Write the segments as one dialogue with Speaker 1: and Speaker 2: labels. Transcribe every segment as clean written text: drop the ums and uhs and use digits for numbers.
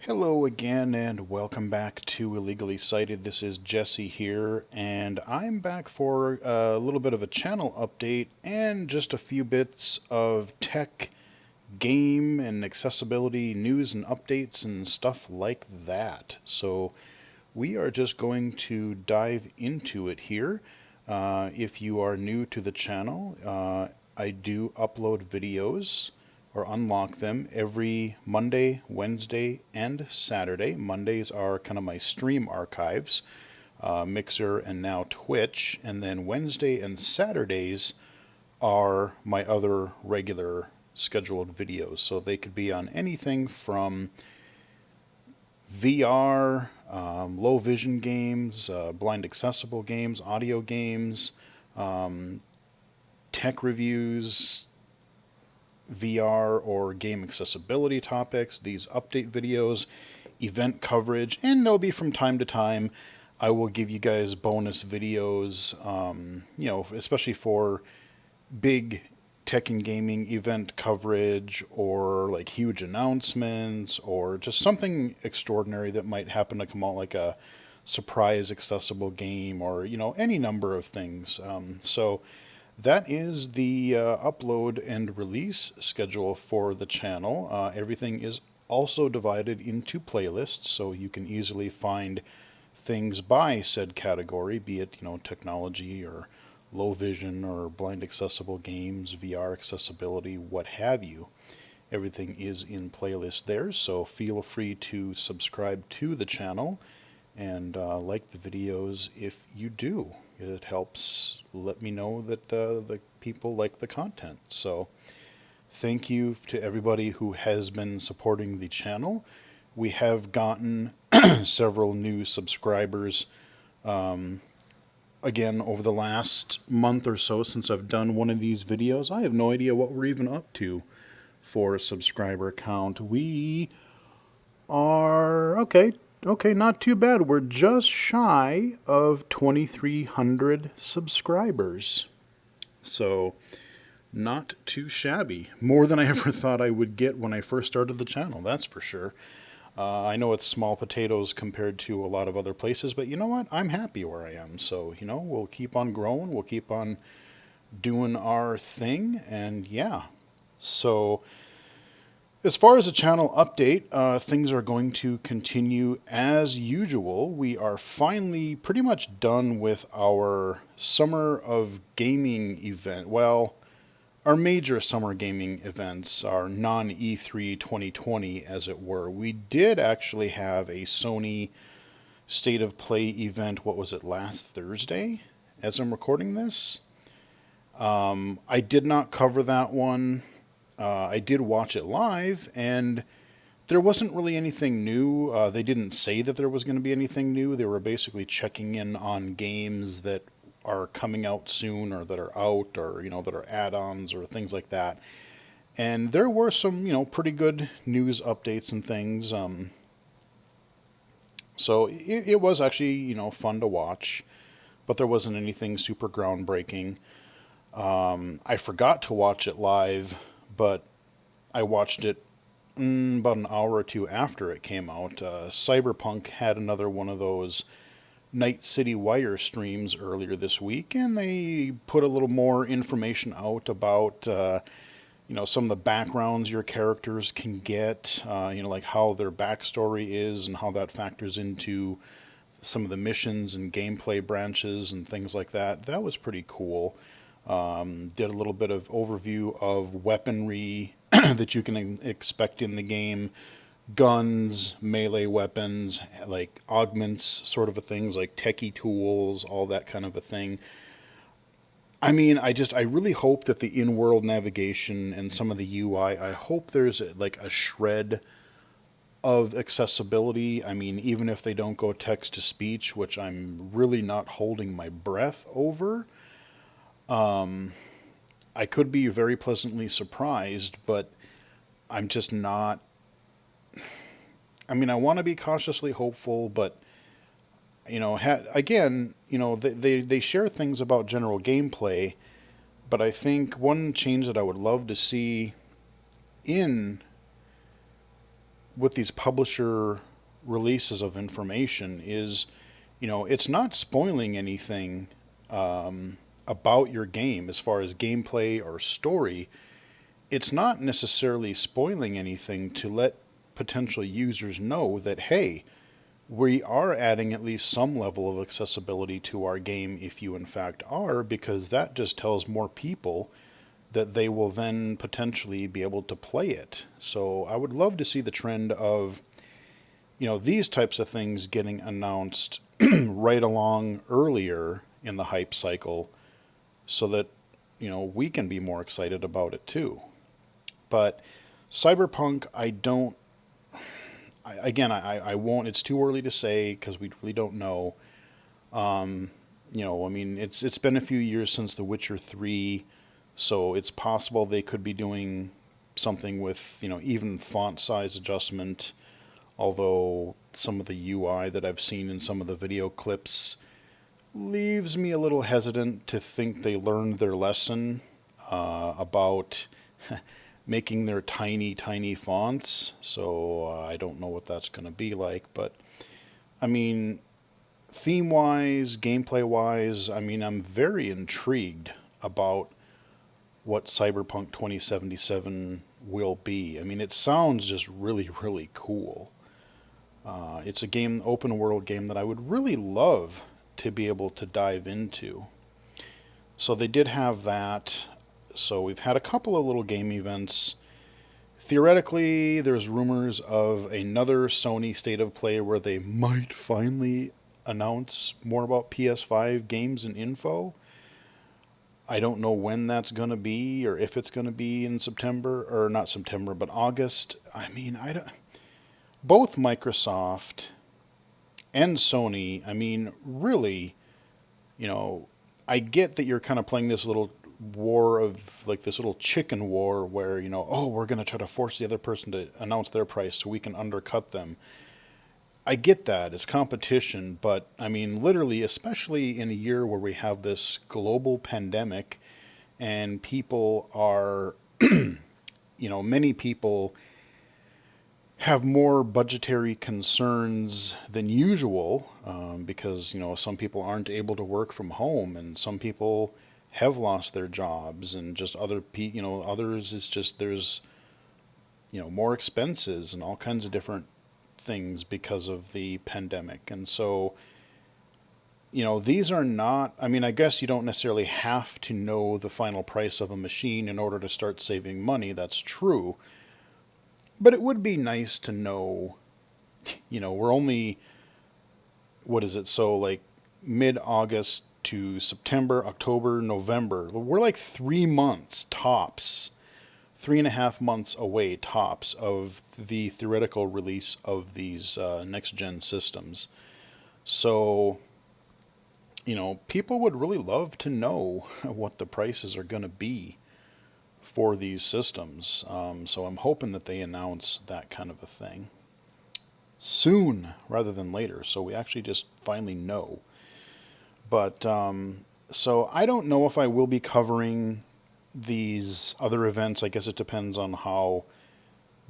Speaker 1: Hello again and welcome back to Illegally Cited. This is Jesse here and I'm back for a little bit of a channel update and just a few bits of tech, game, and accessibility news and updates and stuff like that. So we are just going to dive into it here. If you are new to the channel, I do upload videos or unlock them every Monday, Wednesday, and Saturday. Mondays are kind of my stream archives, Mixer and now Twitch. And then Wednesday and Saturdays are my other regular scheduled videos. So they could be on anything from VR, low vision games, blind accessible games, audio games, tech reviews, VR or game accessibility topics, these update videos, event coverage, and there'll be from time to time I will give you guys bonus videos, especially for big tech and gaming event coverage or like huge announcements or just something extraordinary that might happen to come out, like a surprise accessible game or any number of things. So that is the upload and release schedule for the channel. Everything is also divided into playlists, so you can easily find things by said category, be it technology or low vision or blind accessible games, VR accessibility, what have you. Everything is in playlist there, so feel free to subscribe to the channel and like the videos if you do. It helps let me know that the people like the content. So thank you to everybody who has been supporting the channel. We have gotten several new subscribers again over the last month or so since I've done one of these videos. I have no idea what we're even up to for a subscriber count. We are okay, not too bad. We're just shy of 2,300 subscribers. So, not too shabby. More than I ever thought I would get when I first started the channel, that's for sure. I know it's small potatoes compared to a lot of other places, but you know what? I'm happy where I am. So, we'll keep on growing. We'll keep on doing our thing. And yeah. So, as far as the channel update, things are going to continue as usual. We are finally pretty much done with our Summer of Gaming event. Well, our major summer gaming events, our non-E3 2020, as it were. We did actually have a Sony State of Play event, what was it, last Thursday, as I'm recording this? I did not cover that one. I did watch it live, and there wasn't really anything new. They didn't say that there was going to be anything new. They were basically checking in on games that are coming out soon or that are out or, that are add-ons or things like that. And there were some, pretty good news updates and things. So it was actually, fun to watch, but there wasn't anything super groundbreaking. I forgot to watch it live, but I watched it about an hour or two after it came out. Cyberpunk had another one of those Night City Wire streams earlier this week, and they put a little more information out about, some of the backgrounds your characters can get, like how their backstory is and how that factors into some of the missions and gameplay branches and things like that. That was pretty cool. Did a little bit of overview of weaponry that you can expect in the game, guns, melee weapons, like augments, sort of a things like techie tools, all that kind of a thing. I mean, I really hope that the in-world navigation and some of the UI, I hope there's like a shred of accessibility. I mean, even if they don't go text to speech, which I'm really not holding my breath over. I could be very pleasantly surprised, but I'm just not. I mean, I want to be cautiously hopeful, but again, they share things about general gameplay, but I think one change that I would love to see in with these publisher releases of information is, it's not spoiling anything about your game as far as gameplay or story. It's not necessarily spoiling anything to let potential users know that, hey, we are adding at least some level of accessibility to our game if you in fact are, because that just tells more people that they will then potentially be able to play it. So I would love to see the trend of, these types of things getting announced right along earlier in the hype cycle so that, we can be more excited about it too. But Cyberpunk, I won't, it's too early to say because we really don't know. I mean, it's been a few years since The Witcher 3, so it's possible they could be doing something with, even font size adjustment, although some of the UI that I've seen in some of the video clips leaves me a little hesitant to think they learned their lesson about making their tiny, tiny fonts. So I don't know what that's going to be like. But I mean, theme wise, gameplay wise, I mean, I'm very intrigued about what Cyberpunk 2077 will be. I mean, it sounds just really, really cool. It's a game, open world game that I would really love to be able to dive into. So they did have that. So we've had a couple of little game events. Theoretically, there's rumors of another Sony State of Play where they might finally announce more about PS5 games and info. I don't know when that's going to be or if it's going to be in September, or not September, but August. I mean, both Microsoft and Sony, I mean, really, you know, I get that you're kind of playing this little war of, like, this little chicken war where, oh, we're going to try to force the other person to announce their price so we can undercut them. I get that. It's competition, but I mean, literally, especially in a year where we have this global pandemic and people are, many people have more budgetary concerns than usual because, some people aren't able to work from home and some people have lost their jobs, and just others, it's just there's, more expenses and all kinds of different things because of the pandemic. And so, these are not, I mean, I guess you don't necessarily have to know the final price of a machine in order to start saving money. That's true. But it would be nice to know, we're only, what is it? So, like, mid-August to September, October, November. We're like 3 months tops, 3.5 months away tops of the theoretical release of these next-gen systems. So, people would really love to know what the prices are going to be for these systems. So I'm hoping that they announce that kind of a thing soon rather than later, so we actually just finally know. But so I don't know if I will be covering these other events. I guess it depends on how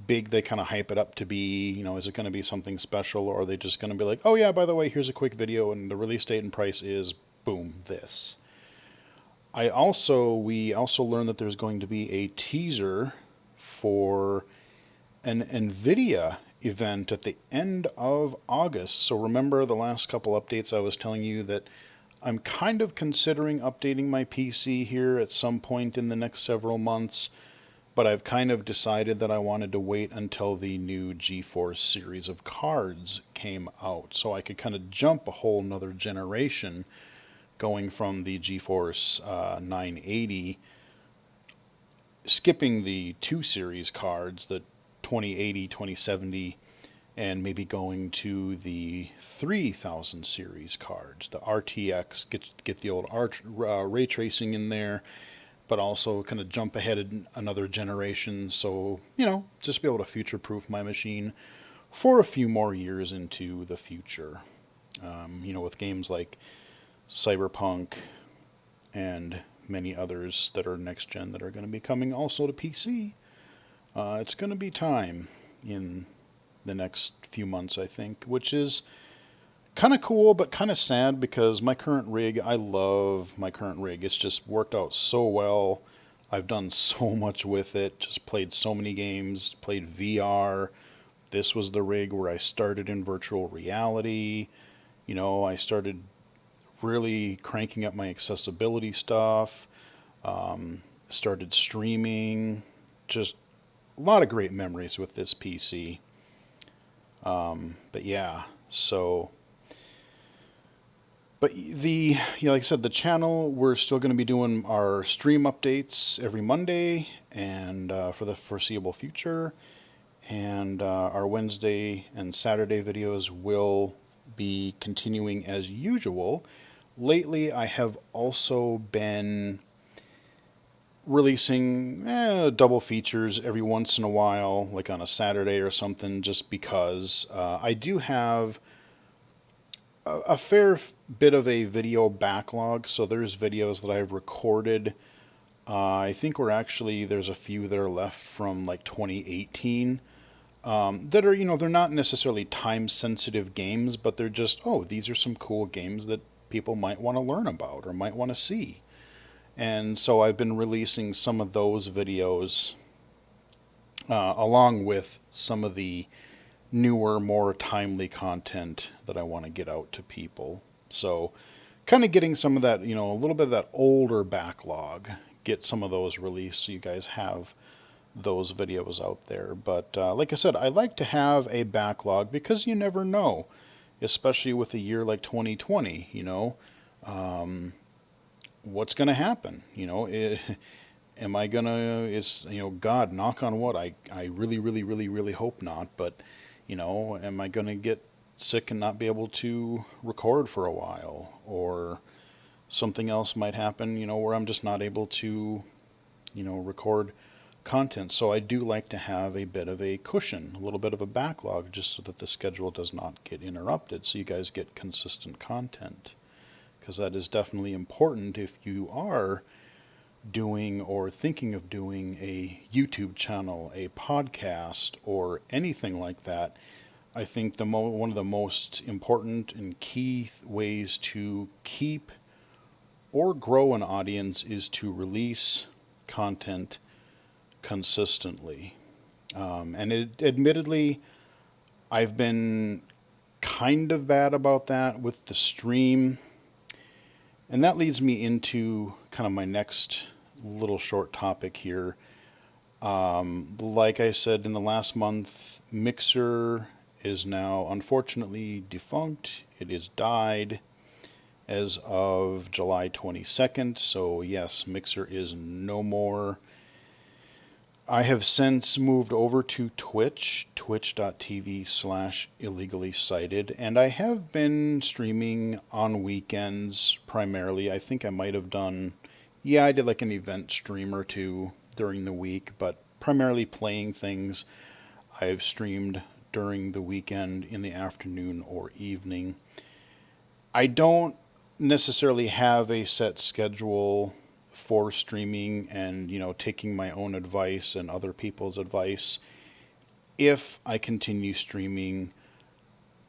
Speaker 1: big they kind of hype it up to be. Is it going to be something special, or are they just going to be like, oh yeah, by the way, here's a quick video and the release date and price is boom, this. We also learned that there's going to be a teaser for an Nvidia event at the end of August. So remember the last couple updates I was telling you that I'm kind of considering updating my PC here at some point in the next several months, but I've kind of decided that I wanted to wait until the new GeForce series of cards came out so I could kind of jump a whole nother generation, going from the GeForce 980, skipping the 2 series cards, the 2080, 2070, and maybe going to the 3000 series cards, the RTX, get the old ray tracing in there, but also kind of jump ahead another generation. So, just be able to future-proof my machine for a few more years into the future. With games like Cyberpunk and many others that are next gen that are going to be coming also to PC. It's going to be time in the next few months, I think, which is kind of cool, but kind of sad because my current rig, I love my current rig. It's just worked out so well. I've done so much with it, just played so many games, played VR. This was the rig where I started in virtual reality. I started really cranking up my accessibility stuff, started streaming, just a lot of great memories with this PC. But yeah, so but like I said, the channel, we're still going to be doing our stream updates every Monday and for the foreseeable future. And our Wednesday and Saturday videos will be continuing as usual. Lately, I have also been releasing double features every once in a while, like on a Saturday or something, just because I do have a fair bit of a video backlog. So there's videos that I've recorded. I think there's a few that are left from like 2018 that are, they're not necessarily time sensitive games, but they're just, oh, these are some cool games that people might want to learn about or might want to see. And so I've been releasing some of those videos along with some of the newer, more timely content that I want to get out to people. So kind of getting some of that, a little bit of that older backlog, get some of those released so you guys have those videos out there. But like I said, I like to have a backlog because you never know, especially with a year like 2020, what's going to happen? Am I going to, God, knock on wood, I really, really, really, really hope not. But, am I going to get sick and not be able to record for a while? Or something else might happen, where I'm just not able to, record content. So I do like to have a bit of a cushion, a little bit of a backlog, just so that the schedule does not get interrupted, so you guys get consistent content. Because that is definitely important if you are doing or thinking of doing a YouTube channel, a podcast, or anything like that. I think one of the most important and key ways to keep or grow an audience is to release content consistently. Admittedly, I've been kind of bad about that with the stream. And that leads me into kind of my next little short topic here. Like I said, in the last month, Mixer is now unfortunately defunct. It is died as of July 22nd. So yes, Mixer is no more. I have since moved over to Twitch, twitch.tv/illegally cited, and I have been streaming on weekends primarily. I think I might have I did like an event stream or two during the week, but primarily playing things. I've streamed during the weekend in the afternoon or evening. I don't necessarily have a set schedule for streaming and, taking my own advice and other people's advice. If I continue streaming,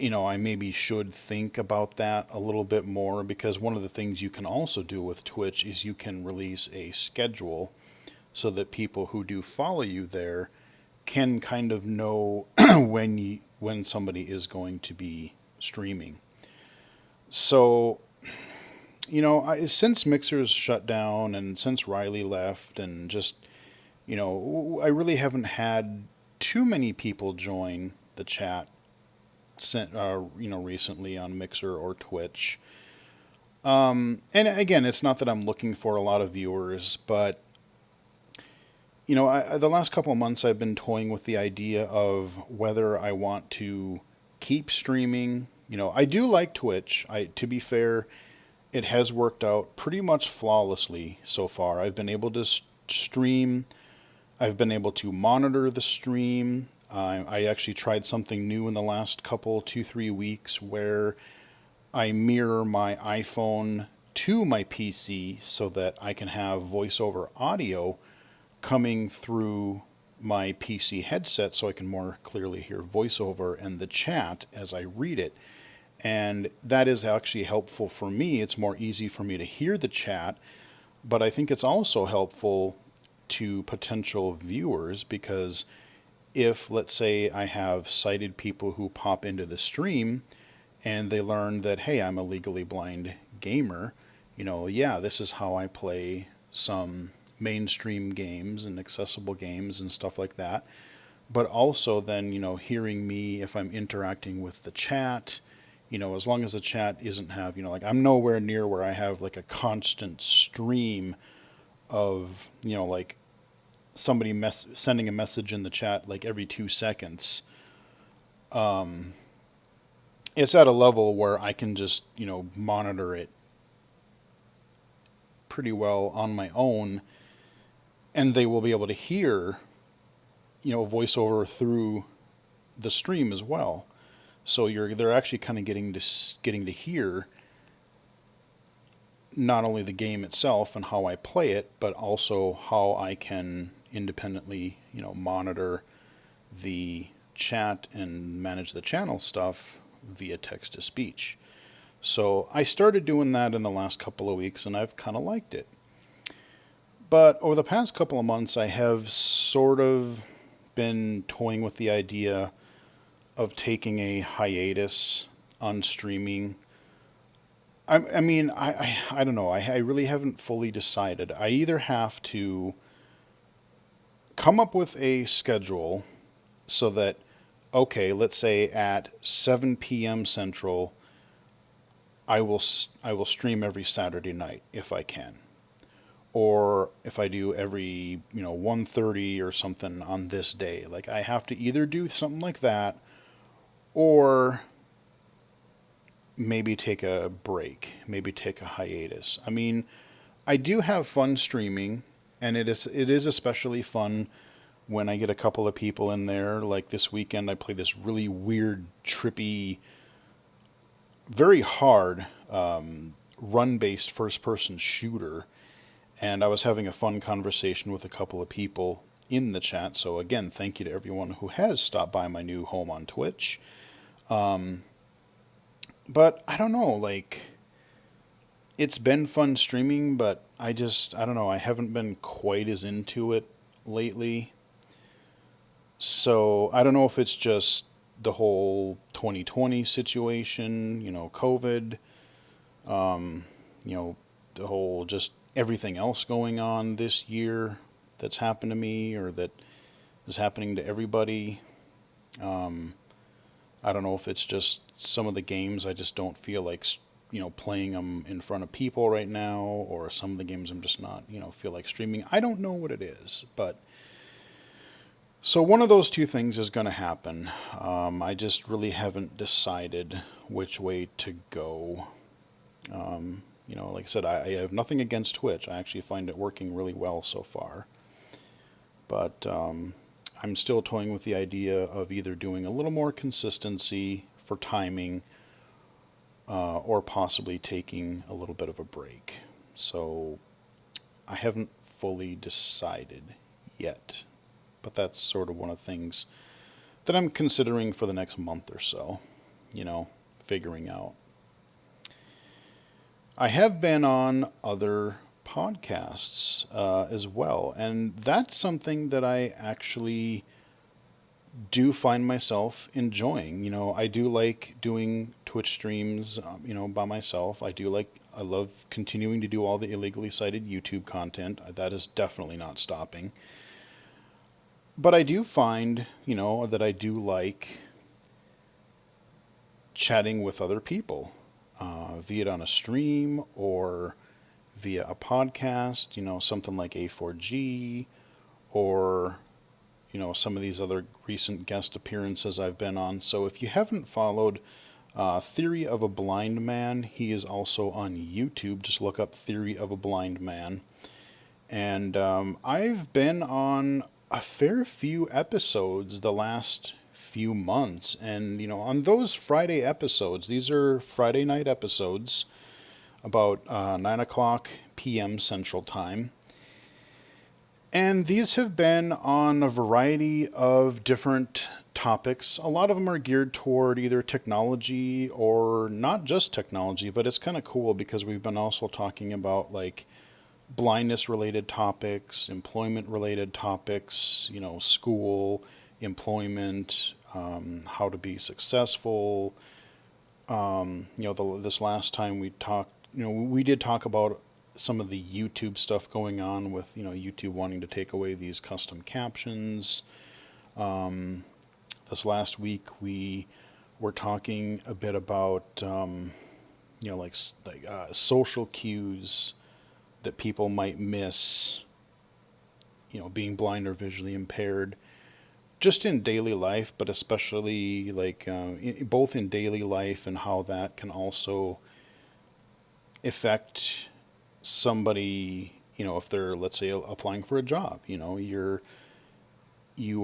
Speaker 1: I maybe should think about that a little bit more, because one of the things you can also do with Twitch is you can release a schedule so that people who do follow you there can kind of know when somebody is going to be streaming. So since Mixer's shut down and since Riley left and just, I really haven't had too many people join the chat, recently on Mixer or Twitch. And again, it's not that I'm looking for a lot of viewers, but, the last couple of months I've been toying with the idea of whether I want to keep streaming. I do like Twitch. To be fair, it has worked out pretty much flawlessly so far. I've been able to stream. I've been able to monitor the stream. I actually tried something new in the last 2-3 weeks where I mirror my iPhone to my PC so that I can have voiceover audio coming through my PC headset so I can more clearly hear voiceover and the chat as I read it. And that is actually helpful for me. It's more easy for me to hear the chat, but I think it's also helpful to potential viewers because if, let's say, I have sighted people who pop into the stream and they learn that, hey, I'm a legally blind gamer, yeah, this is how I play some mainstream games and accessible games and stuff like that. But also then, hearing me if I'm interacting with the chat, as long as the chat isn't like I'm nowhere near where I have like a constant stream of, like somebody sending a message in the chat like every 2 seconds. It's at a level where I can just, monitor it pretty well on my own, and they will be able to hear, voiceover through the stream as well. So they're actually kind of getting to hear not only the game itself and how I play it, but also how I can independently, monitor the chat and manage the channel stuff via text to speech. So I started doing that in the last couple of weeks and I've kind of liked it. But over the past couple of months, I have sort of been toying with the idea of taking a hiatus on streaming. I don't know. I really haven't fully decided. I either have to come up with a schedule so that, okay, let's say at 7 p.m. Central, I will stream every Saturday night if I can, or if I do every 1:30 or something on this day. Like I have to either do something like that, or maybe take a break, maybe take a hiatus. I mean, I do have fun streaming, and it is especially fun when I get a couple of people in there. Like this weekend, I played this really weird, trippy, very hard run-based first-person shooter, and I was having a fun conversation with a couple of people in the chat. So again, thank you to everyone who has stopped by my new home on Twitch. But I don't know, like it's been fun streaming, but I don't know, I haven't been quite as into it lately. So I don't know if it's just the whole 2020 situation, COVID, you know, the whole just everything else going on this year that's happened to me or that is happening to everybody. I don't know if it's just some of the games I just don't feel like, playing them in front of people right now, or some of the games I'm just not, feel like streaming. I don't know what it is, but so one of those two things is going to happen. I just really haven't decided which way to go. Like I said, I have nothing against Twitch. I actually find it working really well so far. But I'm still toying with the idea of either doing a little more consistency for timing, or possibly taking a little bit of a break. So I haven't fully decided yet. But that's sort of one of the things that I'm considering for the next month or so, figuring out. I have been on other podcasts as well, and that's something that I actually do find myself enjoying. I do like doing Twitch streams, by myself. I love continuing to do all the illegally cited YouTube content. That is definitely not stopping. But I do find, that I do like chatting with other people, be it on a stream or via a podcast, something like A4G, or, some of these other recent guest appearances I've been on. So if you haven't followed Theory of a Blind Man, he is also on YouTube. Just look up Theory of a Blind Man. And I've been on a fair few episodes the last few months. And, on those Friday episodes, these are Friday night episodes, about 9 o'clock p.m. Central Time. And these have been on a variety of different topics. A lot of them are geared toward either technology or not just technology, but it's kind of cool because we've been also talking about like blindness related topics, employment related topics, school, employment, how to be successful. This last time we talked, we did talk about some of the YouTube stuff going on with, YouTube wanting to take away these custom captions. This last week we were talking a bit about, social cues that people might miss, being blind or visually impaired, just in daily life, but especially both in daily life and how that can also affect somebody. If they're, let's say, applying for a job, you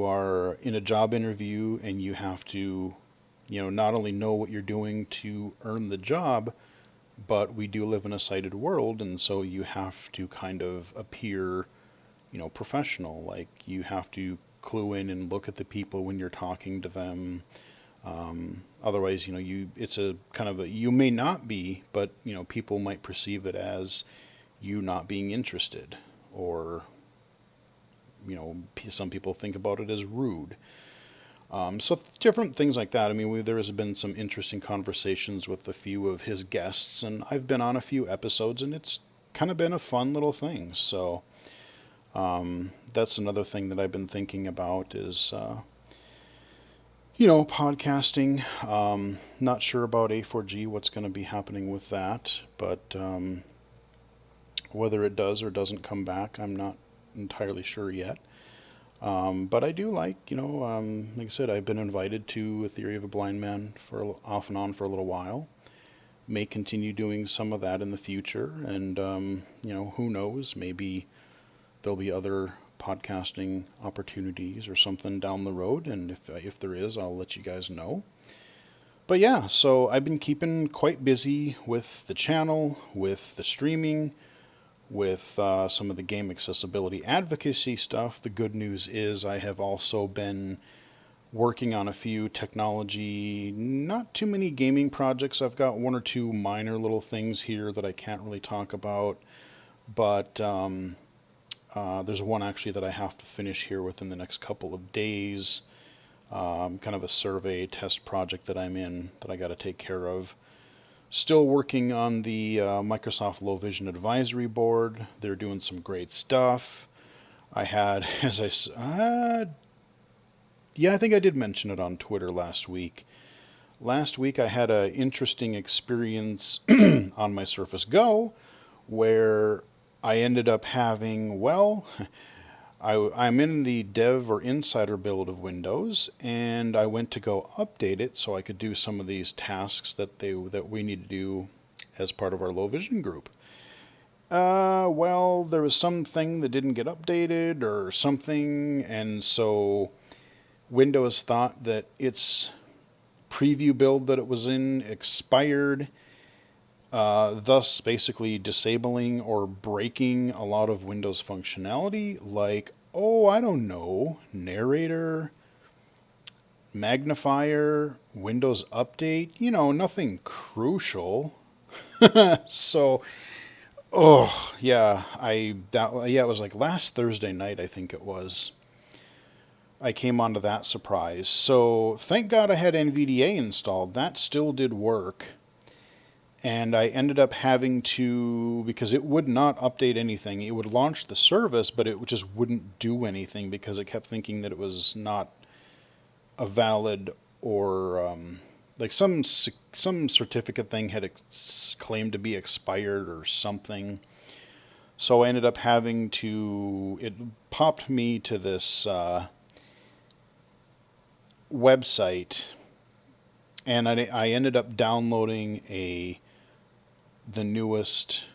Speaker 1: are in a job interview and you have to, not only know what you're doing to earn the job, but we do live in a sighted world, and so you have to kind of appear, professional. Like you have to clue in and look at the people when you're talking to them. Otherwise, it's a kind of you may not be, but people might perceive it as you not being interested, or some people think about it as rude. So different things like that. I mean, there has been some interesting conversations with a few of his guests, and I've been on a few episodes, and it's kind of been a fun little thing. So that's another thing that I've been thinking about is, podcasting. Not sure about A4G, what's going to be happening with that, but whether it does or doesn't come back, I'm not entirely sure yet. But I do like I said, I've been invited to A Theory of a Blind Man for off and on for a little while. May continue doing some of that in the future, and who knows? Maybe there'll be other podcasting opportunities or something down the road, and if there is, I'll let you guys know. But yeah, so I've been keeping quite busy with the channel, with the streaming, with some of the game accessibility advocacy stuff. The good news is I have also been working on a few technology, not too many gaming projects. I've got one or two minor little things here that I can't really talk about, but there's one actually that I have to finish here within the next couple of days. Kind of a survey test project that I'm in that I got to take care of. Still working on the Microsoft Low Vision Advisory Board. They're doing some great stuff. I had, I think I did mention it on Twitter last week. Last week I had an interesting experience on my Surface Go where I ended up having, I'm in the dev or insider build of Windows, and I went to go update it so I could do some of these tasks that we need to do as part of our low vision group. There was something that didn't get updated or something, and so Windows thought that its preview build that it was in expired, thus basically disabling or breaking a lot of Windows functionality, like, I don't know, narrator, magnifier, Windows update, nothing crucial. So, it was like last Thursday night, I think it was. I came onto that surprise. So, thank God I had NVDA installed. That still did work. And I ended up having to, because it would not update anything. It would launch the service, but it just wouldn't do anything because it kept thinking that it was not a valid, or like some certificate thing had claimed to be expired or something. So I ended up having to, it popped me to this website, and I ended up downloading the newest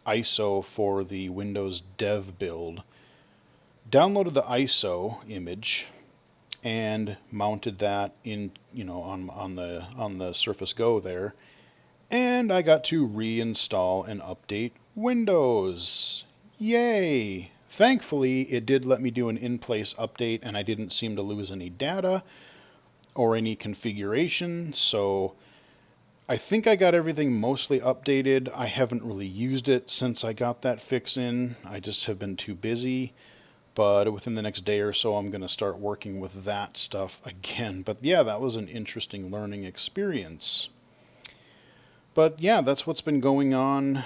Speaker 1: ISO for the Windows Dev build. Downloaded the ISO image and mounted that in, on the Surface Go there, and I got to reinstall and update Windows. Yay! Thankfully, it did let me do an in-place update, and I didn't seem to lose any data or any configuration, so I think I got everything mostly updated. I haven't really used it since I got that fix in. I just have been too busy. But within the next day or so, I'm going to start working with that stuff again. But yeah, that was an interesting learning experience. But yeah, that's what's been going on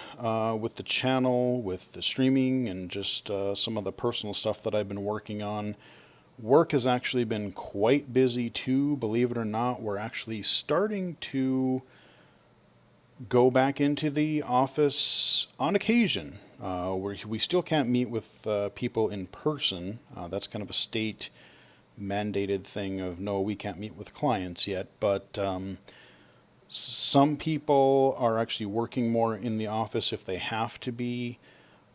Speaker 1: with the channel, with the streaming, and just some of the personal stuff that I've been working on. Work has actually been quite busy too, believe it or not. We're actually starting to go back into the office on occasion. We still can't meet with people in person. That's kind of a state mandated thing of no, we can't meet with clients yet. But some people are actually working more in the office if they have to be.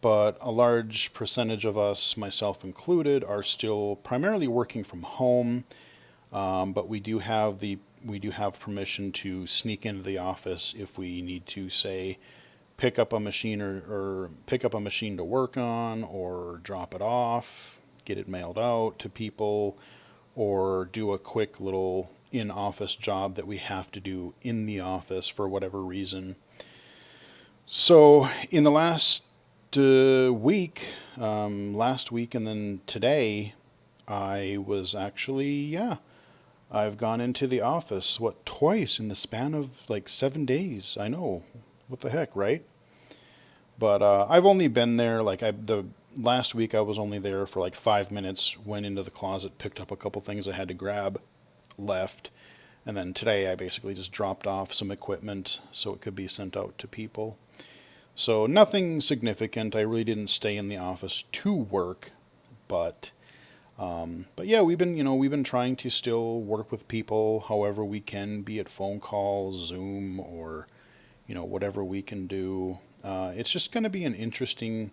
Speaker 1: But a large percentage of us, myself included, are still primarily working from home. But we do have permission to sneak into the office if we need to, say, pick up a machine or pick up a machine to work on, or drop it off, get it mailed out to people, or do a quick little in-office job that we have to do in the office for whatever reason. So in the last week and then today, I was actually, I've gone into the office, twice in the span of like 7 days. I know. What the heck, right? But I've only been there, the last week I was only there for like 5 minutes, went into the closet, picked up a couple things I had to grab, left. And then today I basically just dropped off some equipment so it could be sent out to people. So nothing significant. I really didn't stay in the office to work, but yeah, we've been trying to still work with people however we can, be it phone calls, Zoom, or whatever we can do. It's just going to be an interesting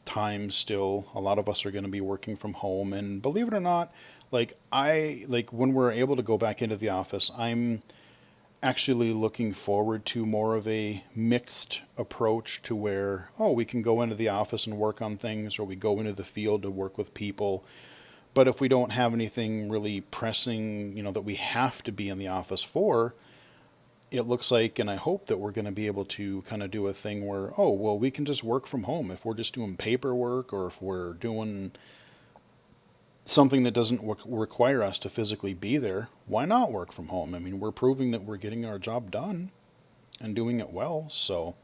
Speaker 1: time still. A lot of us are going to be working from home, and believe it or not, when we're able to go back into the office, I'm actually looking forward to more of a mixed approach to where, we can go into the office and work on things, or we go into the field to work with people. But if we don't have anything really pressing, that we have to be in the office for, it looks like, and I hope that we're going to be able to kind of do a thing where, we can just work from home. If we're just doing paperwork, or if we're doing something that doesn't require us to physically be there, why not work from home? I mean, we're proving that we're getting our job done and doing it well. So,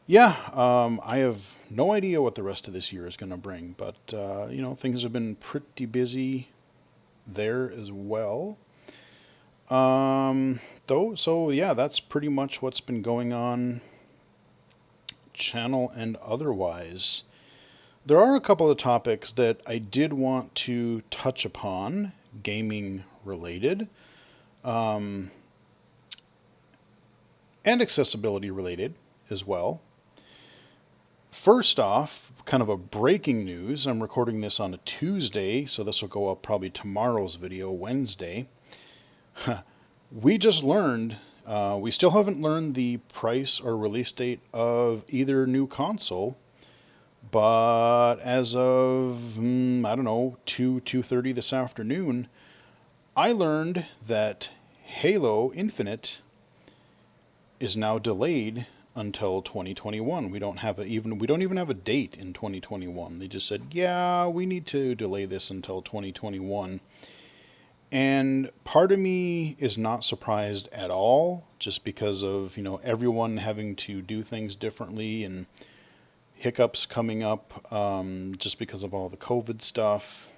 Speaker 1: yeah, I have no idea what the rest of this year is going to bring, but, things have been pretty busy there as well. So yeah, that's pretty much what's been going on, channel and otherwise. There are a couple of topics that I did want to touch upon, gaming related, and accessibility related as well. First off, kind of a breaking news. I'm recording this on a Tuesday, so this will go up probably tomorrow's video, Wednesday. We just learned, we still haven't learned the price or release date of either new console, but as of, I don't know, 2:30 this afternoon, I learned that Halo Infinite is now delayed until 2021. We don't even have a date in 2021. They just said, yeah, we need to delay this until 2021. And part of me is not surprised at all, just because of, everyone having to do things differently and hiccups coming up, just because of all the COVID stuff.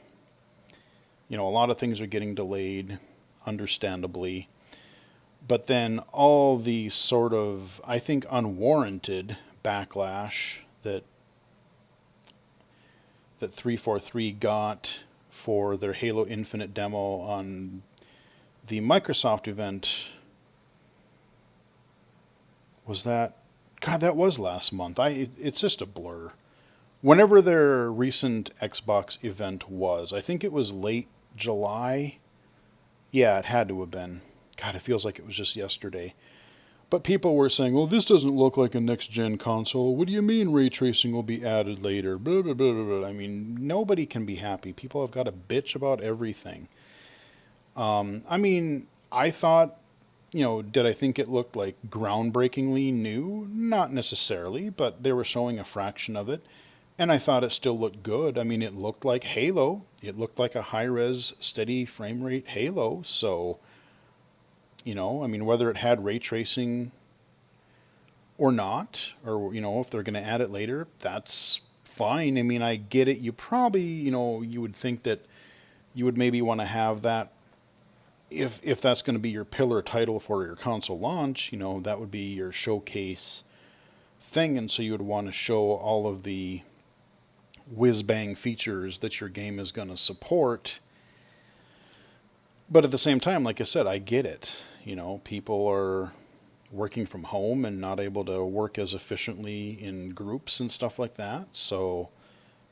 Speaker 1: A lot of things are getting delayed, understandably. But then all the sort of, I think, unwarranted backlash that 343 got for their Halo Infinite demo on the Microsoft event. Was that? God, that was last month. It's just a blur. Whenever their recent Xbox event was, I think it was late July. Yeah, it had to have been. God, it feels like it was just yesterday. But people were saying, well, this doesn't look like a next-gen console. What do you mean ray tracing will be added later? Blah, blah, blah, blah, blah. I mean, nobody can be happy. People have got to bitch about everything. I mean, I thought, did I think it looked like groundbreakingly new? Not necessarily, but they were showing a fraction of it. And I thought it still looked good. I mean, it looked like Halo. It looked like a high-res, steady frame rate Halo. So, I mean, whether it had ray tracing or not, or, if they're going to add it later, that's fine. I mean, I get it. You probably, you would think that you would maybe want to have that if that's going to be your pillar title for your console launch, that would be your showcase thing. And so you would want to show all of the whiz-bang features that your game is going to support. But at the same time, like I said, I get it. People are working from home and not able to work as efficiently in groups and stuff like that. So,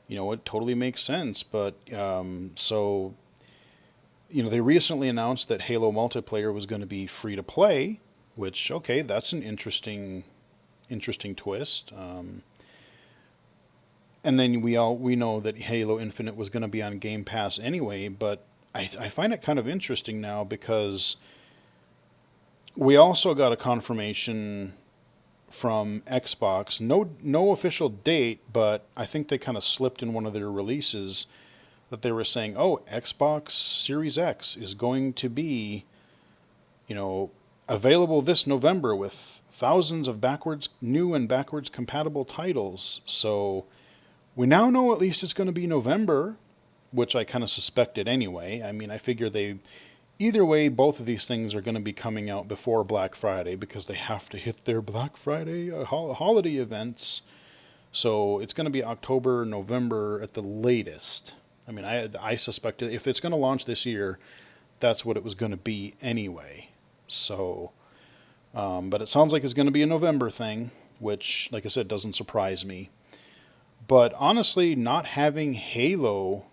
Speaker 1: it totally makes sense. But they recently announced that Halo multiplayer was going to be free to play, which, okay, that's an interesting twist. And then we know that Halo Infinite was going to be on Game Pass anyway, but I find it kind of interesting now because we also got a confirmation from Xbox, no official date, but I think they kind of slipped in one of their releases that they were saying, oh, Xbox Series X is going to be, available this November with thousands of new and backwards compatible titles. So we now know at least it's going to be November, which I kind of suspected anyway. I mean, I figure either way, both of these things are going to be coming out before Black Friday because they have to hit their Black Friday holiday events. So it's going to be October, November at the latest. I mean, I suspected if it's going to launch this year, that's what it was going to be anyway. So, but it sounds like it's going to be a November thing, which, like I said, doesn't surprise me. But honestly, not having Halo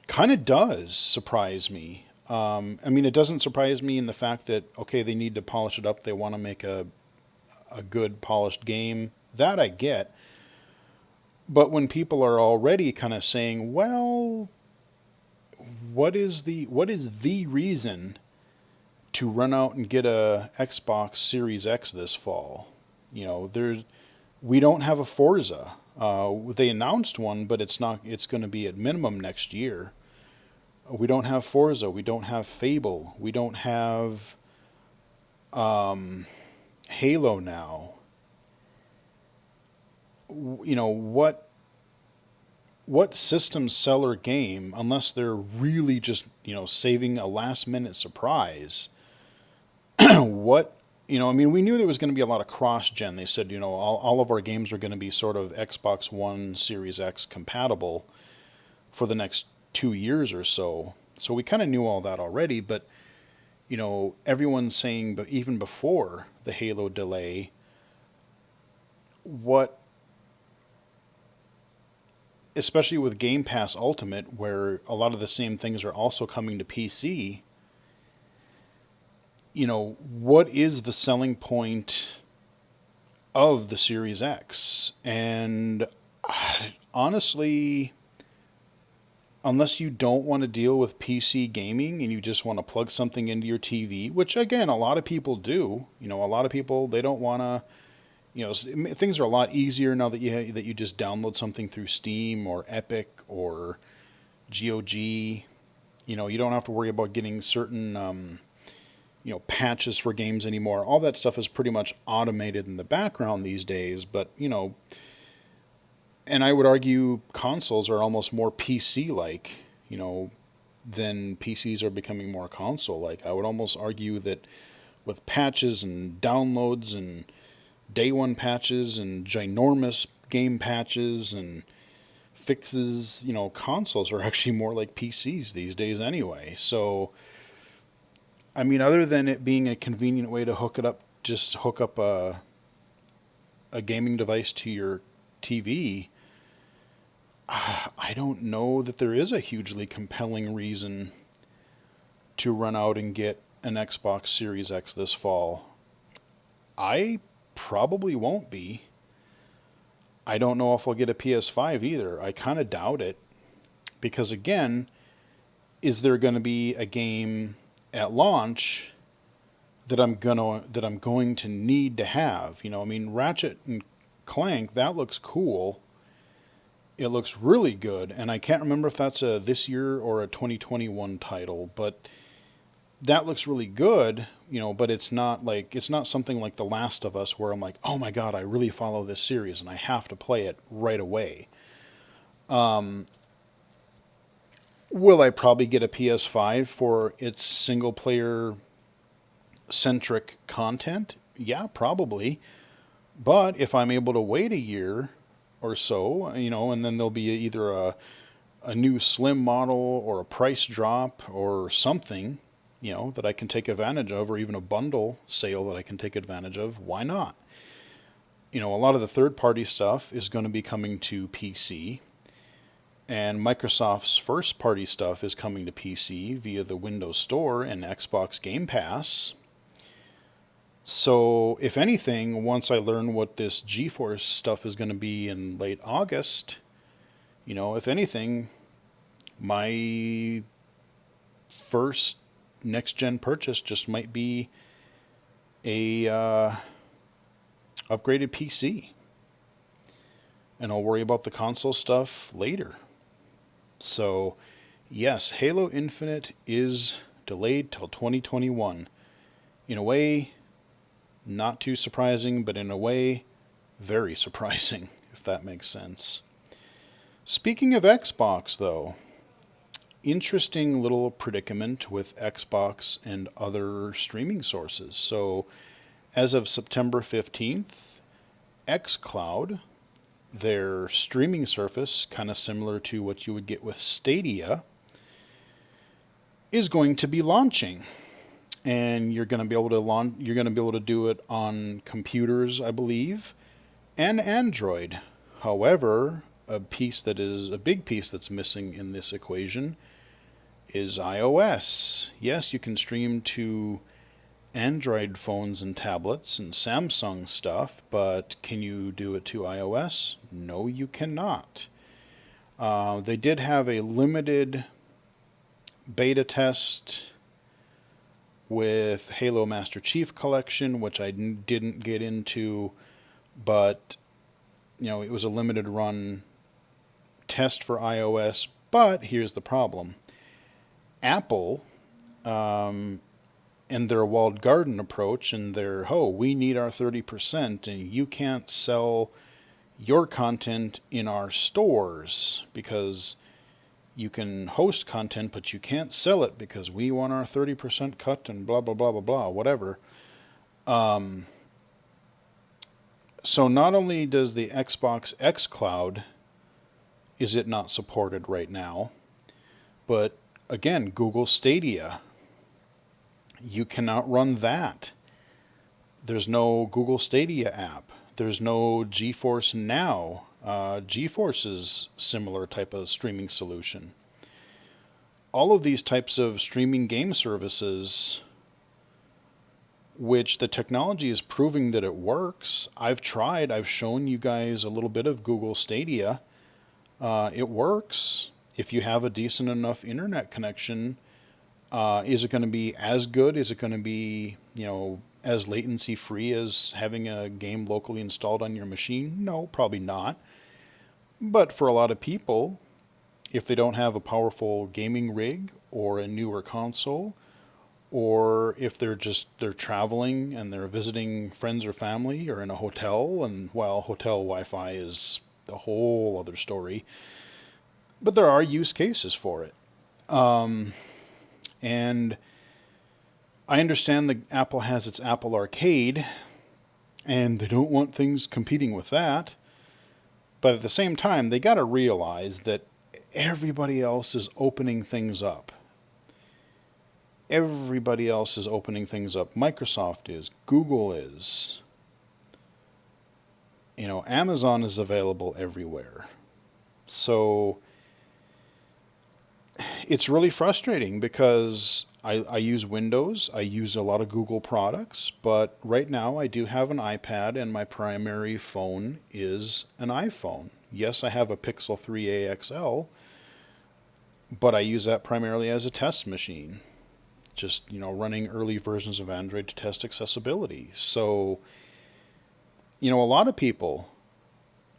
Speaker 1: kind of does surprise me. I mean, it doesn't surprise me in the fact that, okay, they need to polish it up. They want to make a good polished game. That I get. But when people are already kind of saying, well, what is the reason to run out and get a Xbox Series X this fall? We don't have a Forza. They announced one, but it's going to be at minimum next year. We don't have Forza. We don't have Fable. We don't have Halo now. What system seller game, unless they're really just saving a last minute surprise, what I mean, we knew there was going to be a lot of cross gen. They said all of our games are going to be sort of Xbox One Series X compatible for the next 2 years or so. So we kind of knew all that already, but everyone's saying, but even before the Halo delay, especially with Game Pass Ultimate, where a lot of the same things are also coming to PC, what is the selling point of the Series X? And honestly, unless you don't want to deal with PC gaming and you just want to plug something into your TV, which again, a lot of people do, a lot of people, they don't want to, things are a lot easier now that you just download something through Steam or Epic or GOG. You don't have to worry about getting certain, patches for games anymore. All that stuff is pretty much automated in the background these days. But, and I would argue consoles are almost more PC-like, than PCs are becoming more console-like. I would almost argue that with patches and downloads and day one patches and ginormous game patches and fixes, consoles are actually more like PCs these days anyway. So, I mean, other than it being a convenient way to just hook up a gaming device to your TV, I don't know that there is a hugely compelling reason to run out and get an Xbox Series X this fall. I probably won't be. I don't know if I'll get a PS5 either. I kind of doubt it. Because again, is there going to be a game at launch that I'm going to need to have? You know, I mean, Ratchet and Clank, that looks cool. It looks really good, and I can't remember if that's a this year or a 2021 title, but that looks really good, you know, but it's not something like The Last of Us where I'm like, "Oh my god, I really follow this series and I have to play it right away." Will I probably get a PS5 for its single player centric content? Yeah, probably. But if I'm able to wait a year or so, you know, and then there'll be either a new slim model or a price drop or something, you know, that I can take advantage of, or even a bundle sale that I can take advantage of, why not? You know, a lot of the third party stuff is going to be coming to PC, and Microsoft's first party stuff is coming to PC via the Windows Store and Xbox Game Pass. So, if anything, once I learn what this GeForce stuff is going to be in late August, you know, if anything, my first next gen purchase just might be a upgraded PC, and I'll worry about the console stuff later. So, yes, Halo Infinite is delayed till 2021. In a way, not too surprising, but in a way, very surprising, if that makes sense. Speaking of Xbox, though, interesting little predicament with Xbox and other streaming sources. So, as of September 15th, xCloud, their streaming service, kind of similar to what you would get with Stadia, is going to be launching. And you're going to be able to do it on computers, I believe, and Android. However, a big piece that's missing in this equation is iOS. Yes, you can stream to Android phones and tablets and Samsung stuff, but can you do it to iOS? No, you cannot. They did have a limited beta test with Halo Master Chief Collection, which I didn't get into, but you know, it was a limited run test for iOS. But here's the problem. Apple, and their walled garden approach, and their, we need our 30%, and you can't sell your content in our stores because you can host content, but you can't sell it because we want our 30% cut and blah, blah, blah, blah, blah, whatever. So not only does the Xbox xCloud, is it not supported right now, but again, Google Stadia, you cannot run that. There's no Google Stadia app. There's no GeForce Now. GeForce's similar type of streaming solution. All of these types of streaming game services, which the technology is proving that it works. I've tried. I've shown you guys a little bit of Google Stadia. It works. If you have a decent enough internet connection, is it going to be as good? Is it going to be, you know, as latency free as having a game locally installed on your machine? No, probably not. But for a lot of people, if they don't have a powerful gaming rig or a newer console, or if they're traveling and they're visiting friends or family or in a hotel, and well, hotel Wi-Fi is a whole other story. But there are use cases for it. And I understand that Apple has its Apple Arcade, and they don't want things competing with that. But at the same time, they got to realize that everybody else is opening things up. Everybody else is opening things up. Microsoft is. Google is. You know, Amazon is available everywhere. So it's really frustrating because I use Windows, I use a lot of Google products, but right now I do have an iPad and my primary phone is an iPhone. Yes, I have a Pixel 3a XL, but I use that primarily as a test machine. Just, running early versions of Android to test accessibility. So, a lot of people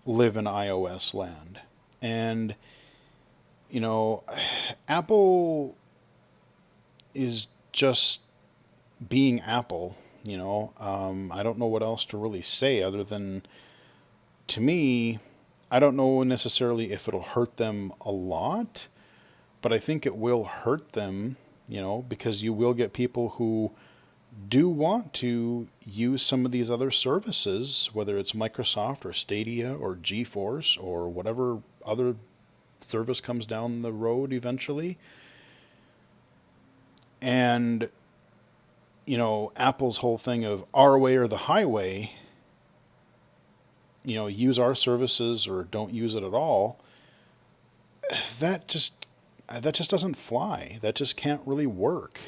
Speaker 1: live in iOS land. And, you know, Apple is just being Apple. I don't know what else to really say other than, to me, I don't know necessarily if it'll hurt them a lot, but I think it will hurt them, because you will get people who do want to use some of these other services, whether it's Microsoft or Stadia or GeForce or whatever other service comes down the road eventually. And, Apple's whole thing of our way or the highway, use our services or don't use it at all, that just doesn't fly. That just can't really work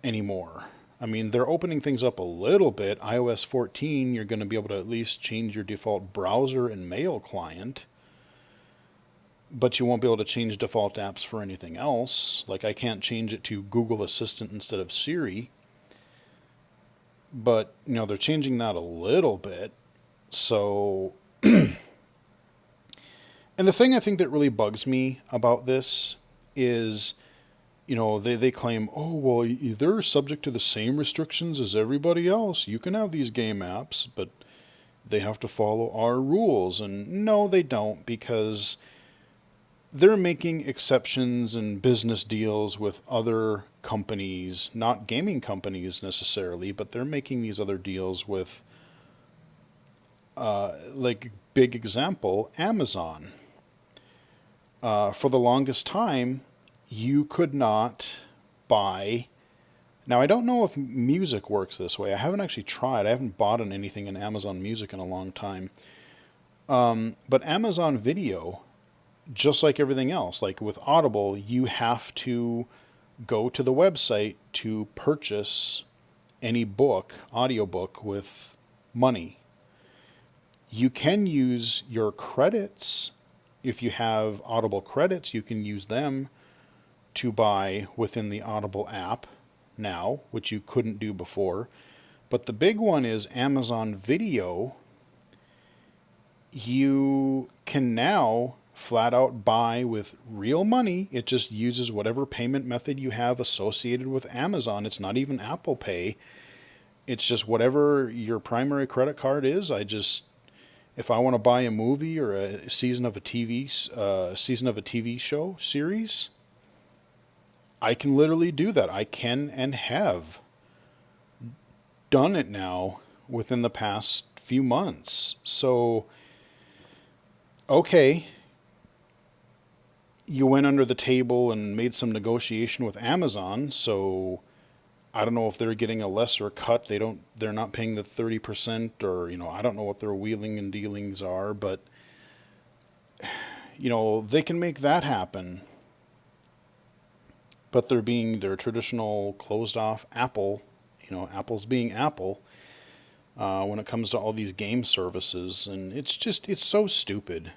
Speaker 1: anymore. I mean, they're opening things up a little bit. iOS 14, you're going to be able to at least change your default browser and mail client, but you won't be able to change default apps for anything else. Like, I can't change it to Google Assistant instead of Siri, but, they're changing that a little bit. So, and the thing I think that really bugs me about this is, they claim, oh, well, they're subject to the same restrictions as everybody else. You can have these game apps, but they have to follow our rules. And no, they don't, because they're making exceptions and business deals with other companies, not gaming companies necessarily, but they're making these other deals with, like, big example, Amazon. For the longest time, you could not buy. Now, I don't know if music works this way. I haven't actually tried. I haven't bought anything in Amazon Music in a long time. But Amazon Video, just like everything else, like with Audible, you have to go to the website to purchase any book, audiobook, with money. You can use your credits. If you have Audible credits, you can use them to buy within the Audible app now, which you couldn't do before. But the big one is Amazon Video. You can now flat out buy with real money. It just uses whatever payment method you have associated with Amazon. It's not even Apple Pay. It's just whatever your primary credit card is. If I want to buy a movie or a season of a TV show series, I can literally do that. I can and have done it now within the past few months. So, okay, you went under the table and made some negotiation with Amazon, so I don't know if they're getting a lesser cut. They're not paying the 30%, or, I don't know what their wheeling and dealings are, but, they can make that happen. But they're being their traditional closed off Apple, Apple's being Apple, when it comes to all these game services. And it's so stupid.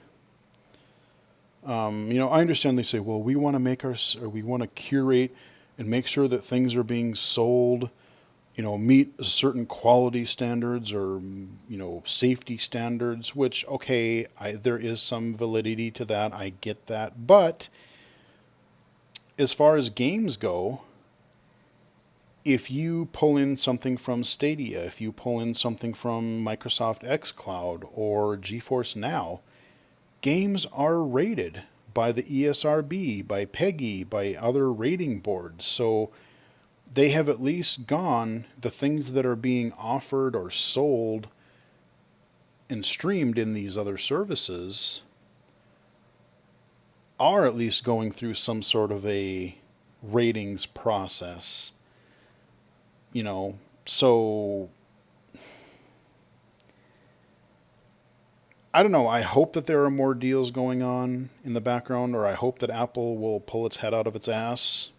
Speaker 1: I understand they say, well, we want to curate and make sure that things are being sold, meet certain quality standards or, safety standards, which, okay, there is some validity to that. I get that. But as far as games go, if you pull in something from Stadia, if you pull in something from Microsoft xCloud or GeForce Now, games are rated by the ESRB, by PEGI, by other rating boards. So they have at least gone, the things that are being offered or sold and streamed in these other services are at least going through some sort of a ratings process, so I don't know. I hope that there are more deals going on in the background, or I hope that Apple will pull its head out of its ass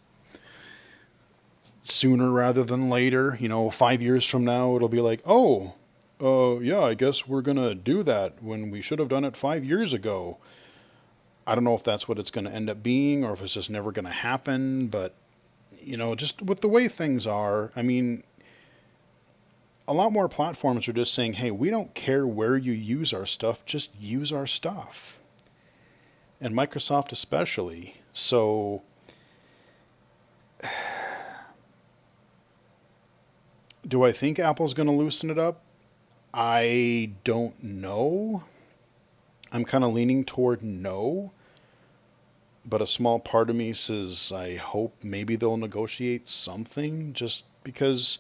Speaker 1: sooner rather than later. 5 years from now, it'll be like, oh, yeah, I guess we're going to do that when we should have done it 5 years ago. I don't know if that's what it's going to end up being or if it's just never going to happen. But, just with the way things are, I mean, a lot more platforms are just saying, hey, we don't care where you use our stuff, just use our stuff. And Microsoft especially. So do I think Apple's going to loosen it up? I don't know. I'm kind of leaning toward no. But a small part of me says I hope maybe they'll negotiate something, just because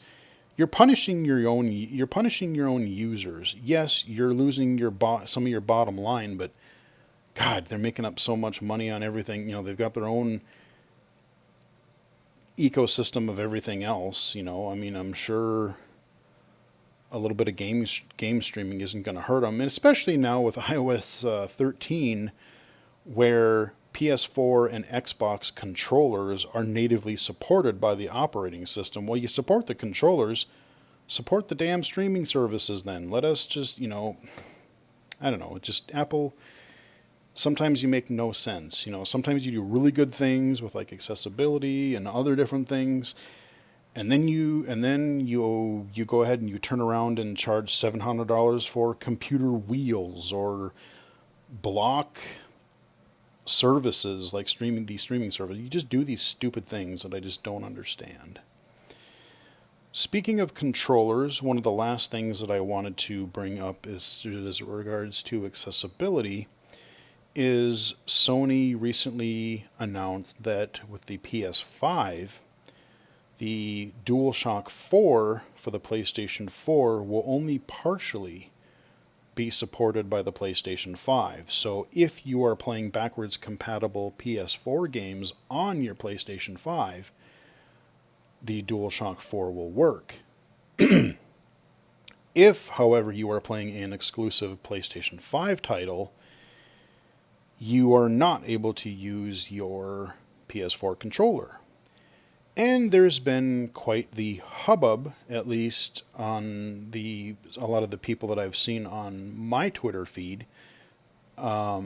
Speaker 1: you're punishing your own users. Yes, you're losing some of your bottom line, but God, they're making up so much money on everything. They've got their own ecosystem of everything else. I mean, I'm sure a little bit of game streaming isn't going to hurt them, and especially now with iOS 13, where PS4 and Xbox controllers are natively supported by the operating system. Well, you support the controllers, support the damn streaming services then. Let us just, I don't know, just Apple, sometimes you make no sense. Sometimes you do really good things with like accessibility and other different things, and then you go ahead and you turn around and charge $700 for computer wheels or block services like these streaming services. You just do these stupid things that I just don't understand. Speaking of controllers, one of the last things that I wanted to bring up is as regards to accessibility is Sony recently announced that with the PS5, the DualShock 4 for the PlayStation 4 will only partially be supported by the PlayStation 5. So if you are playing backwards compatible PS4 games on your PlayStation 5, the DualShock 4 will work. If, however, you are playing an exclusive PlayStation 5 title, you are not able to use your PS4 controller. And there's been quite the hubbub, at least on a lot of the people that I've seen on my Twitter feed. A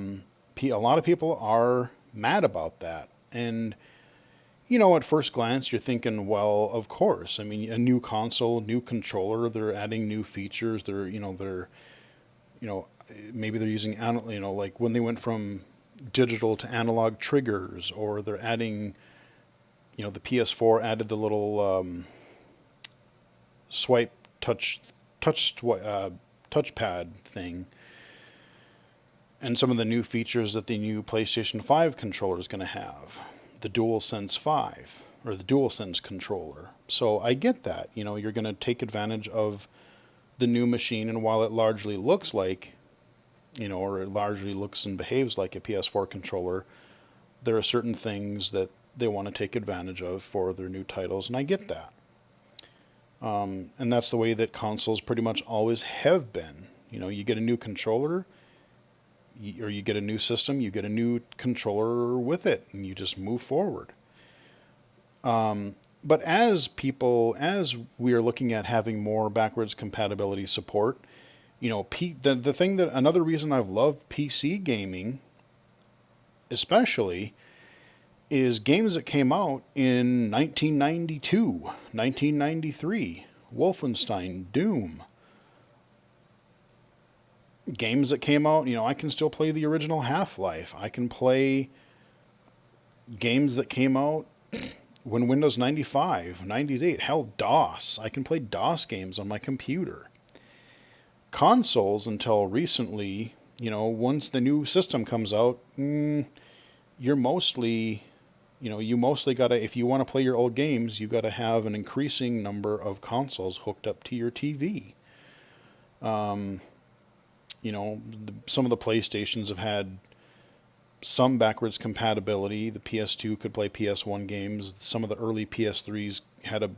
Speaker 1: lot of people are mad about that. And, at first glance, you're thinking, well, of course. I mean, a new console, new controller, they're adding new features. Maybe they're using, like when they went from digital to analog triggers, or they're adding, the PS4 added the little swipe touchpad thing, and some of the new features that the new PlayStation 5 controller is going to have, the DualSense 5 or the DualSense controller. So I get that. You're going to take advantage of the new machine, and while it largely looks like, or it largely looks and behaves like a PS4 controller, there are certain things that they want to take advantage of for their new titles, and I get that. And that's the way that consoles pretty much always have been. You get a new controller, or you get a new system, you get a new controller with it, and you just move forward. But as we are looking at having more backwards compatibility support, another reason I've loved PC gaming, especially, is games that came out in 1992, 1993, Wolfenstein, Doom. Games that came out, I can still play the original Half-Life. I can play games that came out when Windows 95, 98, hell, DOS. I can play DOS games on my computer. Consoles, until recently, once the new system comes out, you're mostly... you mostly gotta, if you want to play your old games, you gotta have an increasing number of consoles hooked up to your TV. Some of the PlayStations have had some backwards compatibility. The PS2 could play PS1 games. Some of the early PS3s had a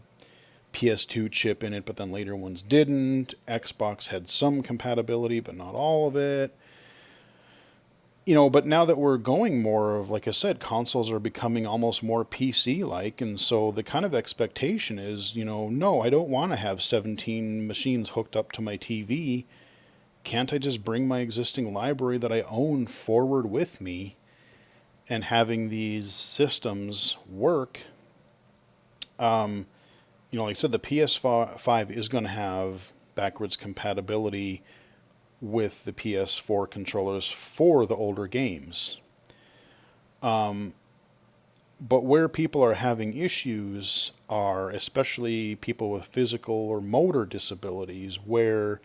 Speaker 1: PS2 chip in it, but then later ones didn't. Xbox had some compatibility, but not all of it. But now that we're going more of, like I said, consoles are becoming almost more PC-like, and so the kind of expectation is, no, I don't want to have 17 machines hooked up to my TV. Can't I just bring my existing library that I own forward with me? And having these systems work, like I said, the PS5 is going to have backwards compatibility with the PS4 controllers for the older games. But where people are having issues are especially people with physical or motor disabilities, where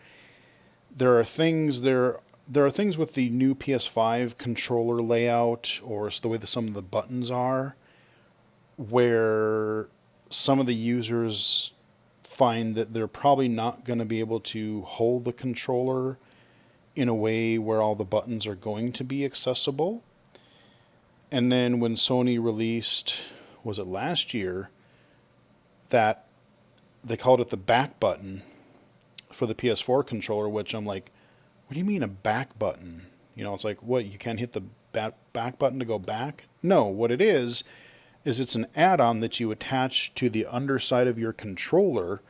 Speaker 1: there are things with the new PS5 controller layout, or the way that some of the buttons are, where some of the users find that they're probably not going to be able to hold the controller in a way where all the buttons are going to be accessible. And then when Sony released, was it last year, that they called it the back button for the PS4 controller, which I'm like, what do you mean a back button? It's like, what, you can't hit the back button to go back? No, what it is it's an add-on that you attach to the underside of your controller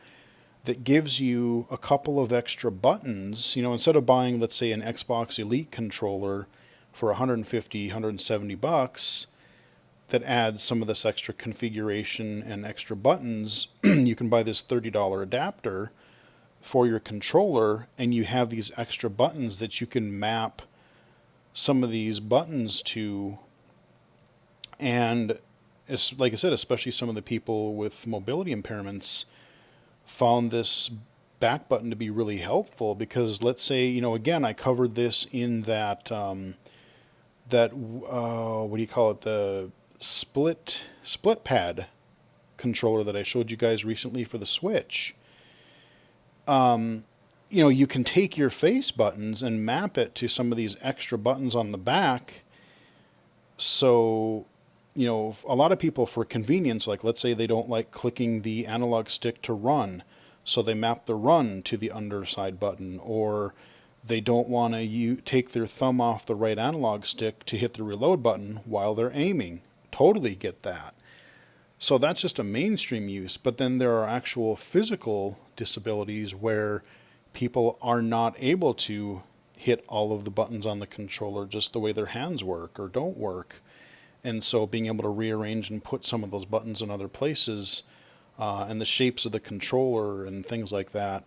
Speaker 1: that gives you a couple of extra buttons. Instead of buying, let's say, an Xbox Elite controller for 150, 170 bucks, that adds some of this extra configuration and extra buttons, you can buy this $30 adapter for your controller, and you have these extra buttons that you can map some of these buttons to. And it's, like I said, especially some of the people with mobility impairments found this back button to be really helpful, because let's say, again, I covered this in that what do you call it, the split pad controller that I showed you guys recently for the Switch. You can take your face buttons and map it to some of these extra buttons on the back. So, a lot of people, for convenience, like let's say they don't like clicking the analog stick to run, so they map the run to the underside button, or they don't want to take their thumb off the right analog stick to hit the reload button while they're aiming. Totally get that. So that's just a mainstream use. But then there are actual physical disabilities where people are not able to hit all of the buttons on the controller just the way their hands work or don't work. And so being able to rearrange and put some of those buttons in other places, and the shapes of the controller and things like that,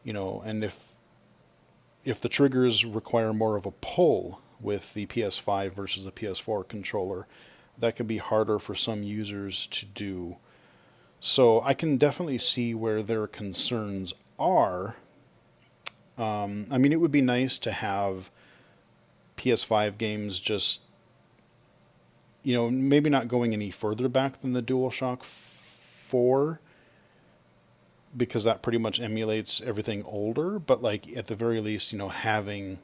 Speaker 1: and if the triggers require more of a pull with the PS5 versus the PS4 controller, that could be harder for some users to do. So I can definitely see where their concerns are. It would be nice to have PS5 games just, maybe not going any further back than the DualShock 4, because that pretty much emulates everything older, but like at the very least, having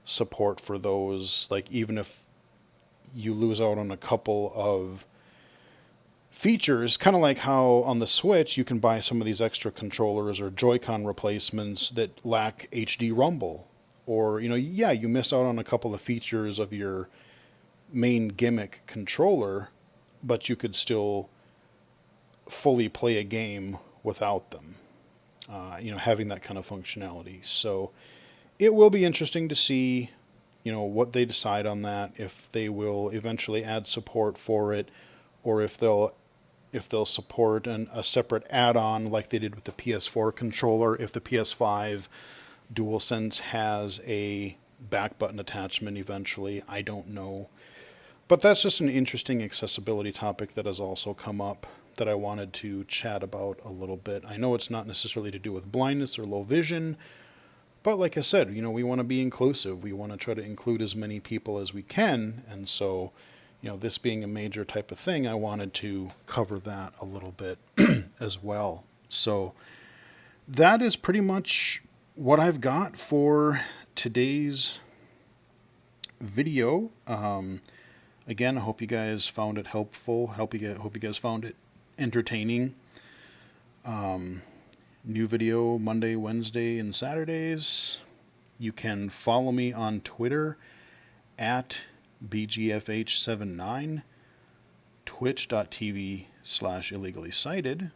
Speaker 1: support for those, like even if you lose out on a couple of features, kind of like how on the Switch you can buy some of these extra controllers or Joy-Con replacements that lack HD rumble, or you miss out on a couple of features of your main gimmick controller, but you could still fully play a game without them, having that kind of functionality. So it will be interesting to see, what they decide on that, if they will eventually add support for it, or if they'll support a separate add-on like they did with the PS4 controller, if the PS5 DualSense has a back button attachment eventually. I don't know. But that's just an interesting accessibility topic that has also come up that I wanted to chat about a little bit. I know it's not necessarily to do with blindness or low vision, but like I said, we want to be inclusive. We want to try to include as many people as we can, and so, this being a major type of thing, I wanted to cover that a little bit as well. So that is pretty much what I've got for today's video. Again, I hope you guys found it helpful. Hope you guys found it entertaining. New video Monday, Wednesday, and Saturdays. You can follow me on Twitter at BGFH79, twitch.tv/illegally cited,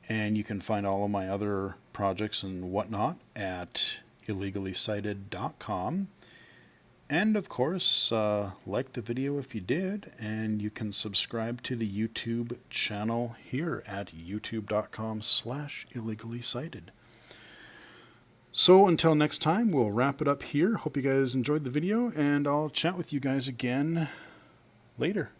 Speaker 1: and you can find all of my other projects and whatnot at illegallycited.com. And of course, like the video if you did, and you can subscribe to the YouTube channel here at youtube.com/illegallycited. So until next time, we'll wrap it up here. Hope you guys enjoyed the video, and I'll chat with you guys again later.